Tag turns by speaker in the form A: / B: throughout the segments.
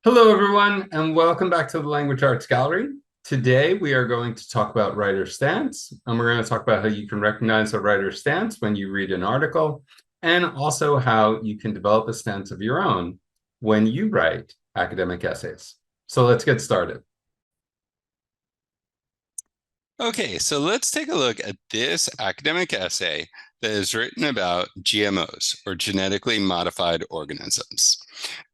A: Hello, everyone, and welcome back to the Language Arts Gallery. Today, we are going to talk about writer's stance, and we're going to talk about how you can recognize a writer's stance when you read an article, and also how you can develop a stance of your own when you write academic essays. So let's get started.
B: Okay, so let's take a look at this academic essay that is written about GMOs, or genetically modified organisms.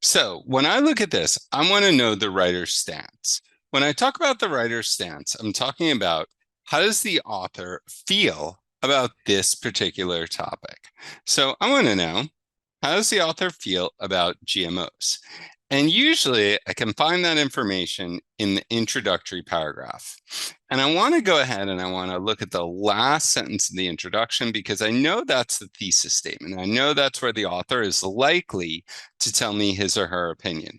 B: So when I look at this, I want to know the writer's stance. When I talk about the writer's stance, I'm talking about how does the author feel about this particular topic. So I want to know, how does the author feel about GMOs? And usually I can find that information in the introductory paragraph. And I want to go ahead and I want to look at the last sentence of the introduction because I know that's the thesis statement. I know that's where the author is likely to tell me his or her opinion.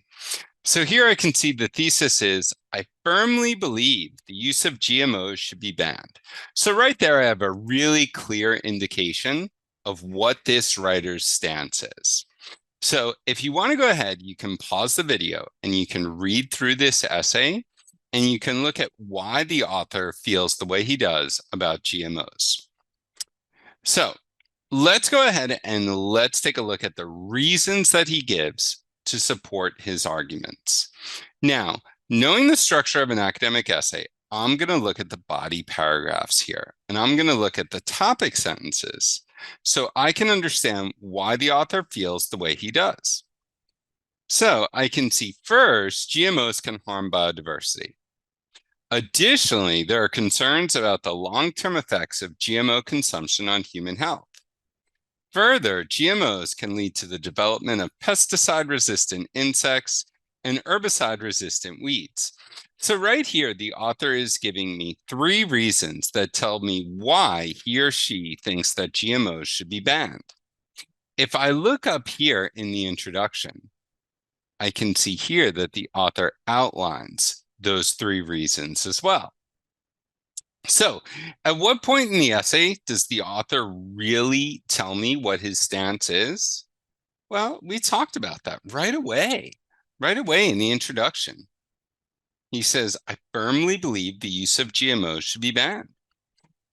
B: So here I can see the thesis is, I firmly believe the use of GMOs should be banned. So right there, I have a really clear indication of what this writer's stance is. So if you want to go ahead, you can pause the video and you can read through this essay and you can look at why the author feels the way he does about GMOs. So let's go ahead and let's take a look at the reasons that he gives to support his arguments. Now, knowing the structure of an academic essay, I'm going to look at the body paragraphs here, and I'm going to look at the topic sentences so I can understand why the author feels the way he does. So I can see first, GMOs can harm biodiversity. Additionally, there are concerns about the long-term effects of GMO consumption on human health. Further, GMOs can lead to the development of pesticide-resistant insects and herbicide-resistant weeds. So right here, the author is giving me 3 reasons that tell me why he or she thinks that GMOs should be banned. If I look up here in the introduction, I can see here that the author outlines those 3 reasons as well. So, at what point in the essay does the author really tell me what his stance is? Well, we talked about that right away in the introduction. He says, I firmly believe the use of GMOs should be banned.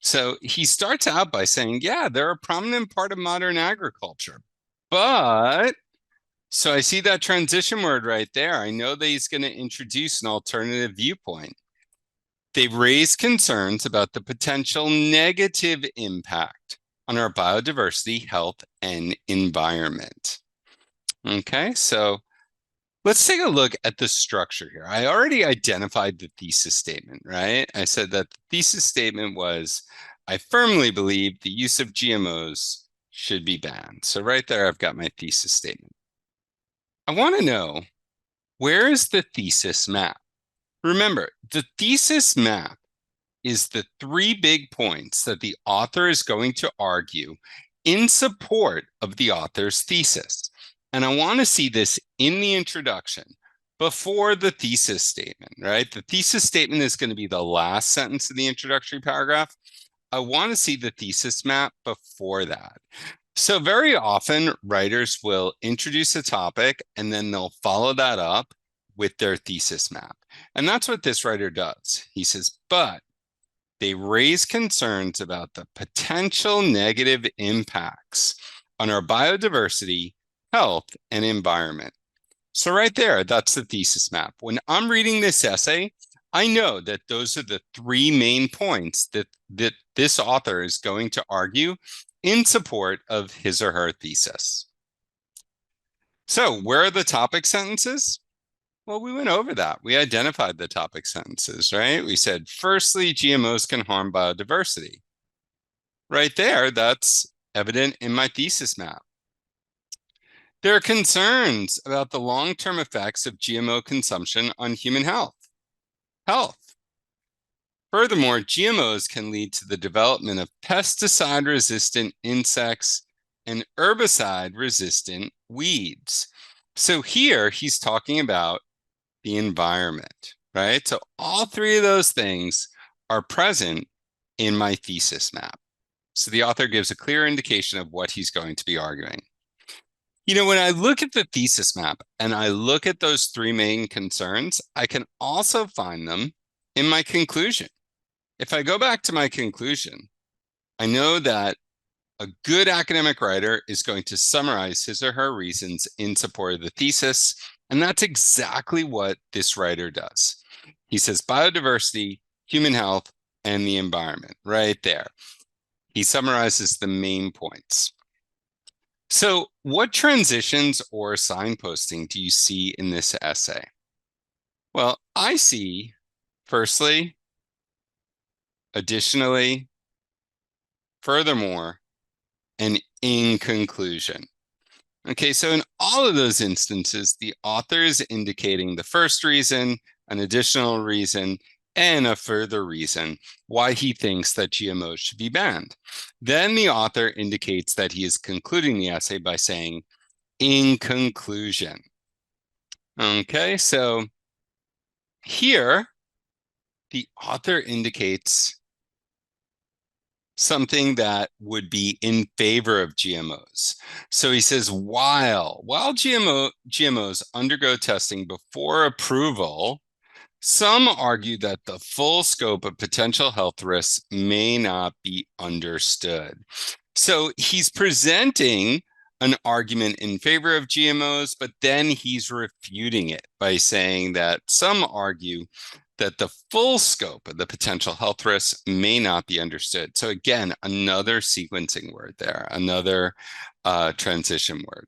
B: So he starts out by saying, yeah, they're a prominent part of modern agriculture. But, so I see that transition word right there. I know that he's going to introduce an alternative viewpoint. They've raised concerns about the potential negative impact on our biodiversity, health, and environment. Okay, so let's take a look at the structure here. I already identified the thesis statement, right? I said that the thesis statement was, I firmly believe the use of GMOs should be banned. So right there, I've got my thesis statement. I want to know, where is the thesis map? Remember, the thesis map is the 3 big points that the author is going to argue in support of the author's thesis. And I want to see this in the introduction before the thesis statement, right? The thesis statement is going to be the last sentence of the introductory paragraph. I want to see the thesis map before that. So very often writers will introduce a topic and then they'll follow that up with their thesis map. And that's what this writer does. He says, but they raise concerns about the potential negative impacts on our biodiversity, health, and environment. So right there, that's the thesis map. When I'm reading this essay, I know that those are the 3 main points that this author is going to argue in support of his or her thesis. So where are the topic sentences? Well, we went over that. We identified the topic sentences, right? We said, firstly, GMOs can harm biodiversity. Right there, that's evident in my thesis map. There are concerns about the long-term effects of GMO consumption on human health. Furthermore, GMOs can lead to the development of pesticide-resistant insects and herbicide-resistant weeds. So here he's talking about the environment, right? So all 3 of those things are present in my thesis map. So the author gives a clear indication of what he's going to be arguing. When I look at the thesis map and I look at those three main concerns, I can also find them in my conclusion. If I go back to my conclusion, I know that a good academic writer is going to summarize his or her reasons in support of the thesis, and that's exactly what this writer does. He says biodiversity, human health, and the environment right there. He summarizes the main points. So what transitions or signposting do you see in this essay? Well, I see, firstly, additionally, furthermore, and in conclusion. Okay, so in all of those instances, the author is indicating the first reason, an additional reason, and a further reason why he thinks that GMOs should be banned. Then the author indicates that he is concluding the essay by saying, in conclusion. Okay, so here, the author indicates something that would be in favor of GMOs. So he says, while GMOs undergo testing before approval, some argue that the full scope of potential health risks may not be understood. So he's presenting an argument in favor of GMOs, but then he's refuting it by saying that some argue that the full scope of the potential health risks may not be understood. So again, another sequencing word there, another transition word.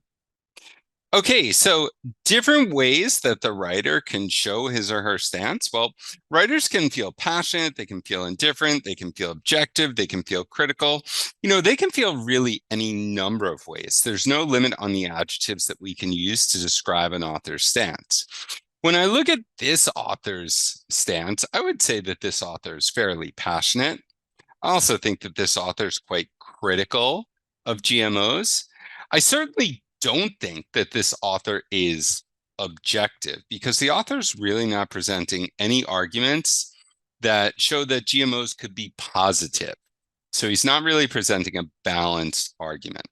B: Okay, so different ways that the writer can show his or her stance. Well, writers can feel passionate, they can feel indifferent, they can feel objective, they can feel critical. They can feel really any number of ways. There's no limit on the adjectives that we can use to describe an author's stance. When I look at this author's stance, I would say that this author is fairly passionate. I also think that this author is quite critical of GMOs. I certainly don't think that this author is objective because the author is really not presenting any arguments that show that GMOs could be positive. So he's not really presenting a balanced argument.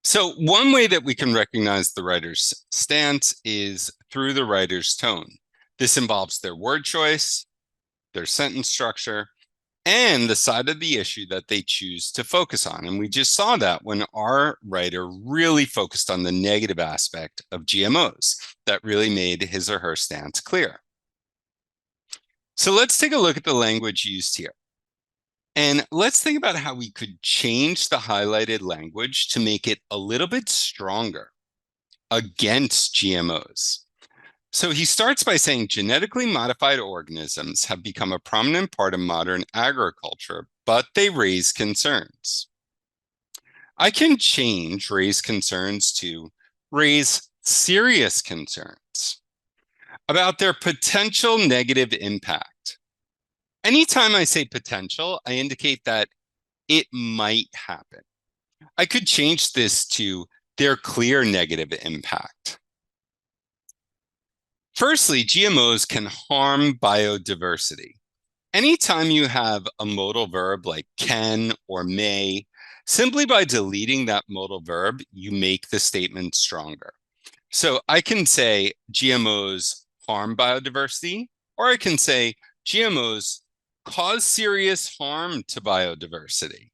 B: So one way that we can recognize the writer's stance is through the writer's tone. This involves their word choice, their sentence structure, and the side of the issue that they choose to focus on. And we just saw that when our writer really focused on the negative aspect of GMOs. That really made his or her stance clear. So let's take a look at the language used here. And let's think about how we could change the highlighted language to make it a little bit stronger against GMOs. So he starts by saying genetically modified organisms have become a prominent part of modern agriculture, but they raise concerns. I can change raise concerns to raise serious concerns about their potential negative impact. Anytime I say potential, I indicate that it might happen. I could change this to their clear negative impact. Firstly, GMOs can harm biodiversity. Anytime you have a modal verb like can or may, simply by deleting that modal verb, you make the statement stronger. So I can say GMOs harm biodiversity, or I can say GMOs cause serious harm to biodiversity.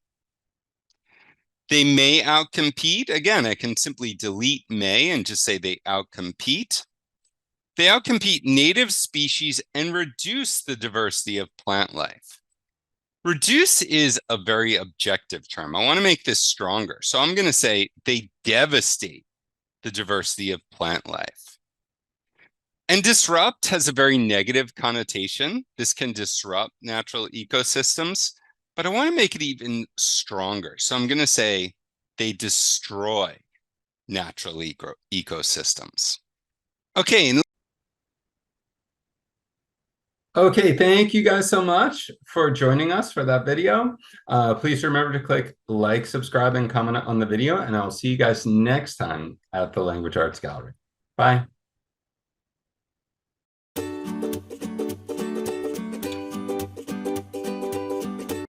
B: They may outcompete. Again, I can simply delete may and just say they outcompete. They outcompete native species and reduce the diversity of plant life. Reduce is a very objective term. I want to make this stronger. So I'm going to say they devastate the diversity of plant life. And disrupt has a very negative connotation. This can disrupt natural ecosystems, but I want to make it even stronger. So I'm going to say they destroy natural ecosystems. Okay.
A: Okay, thank you guys so much for joining us for that video. Please remember to click like, subscribe, and comment on the video, and I'll see you guys next time at the Language Arts Gallery. Bye.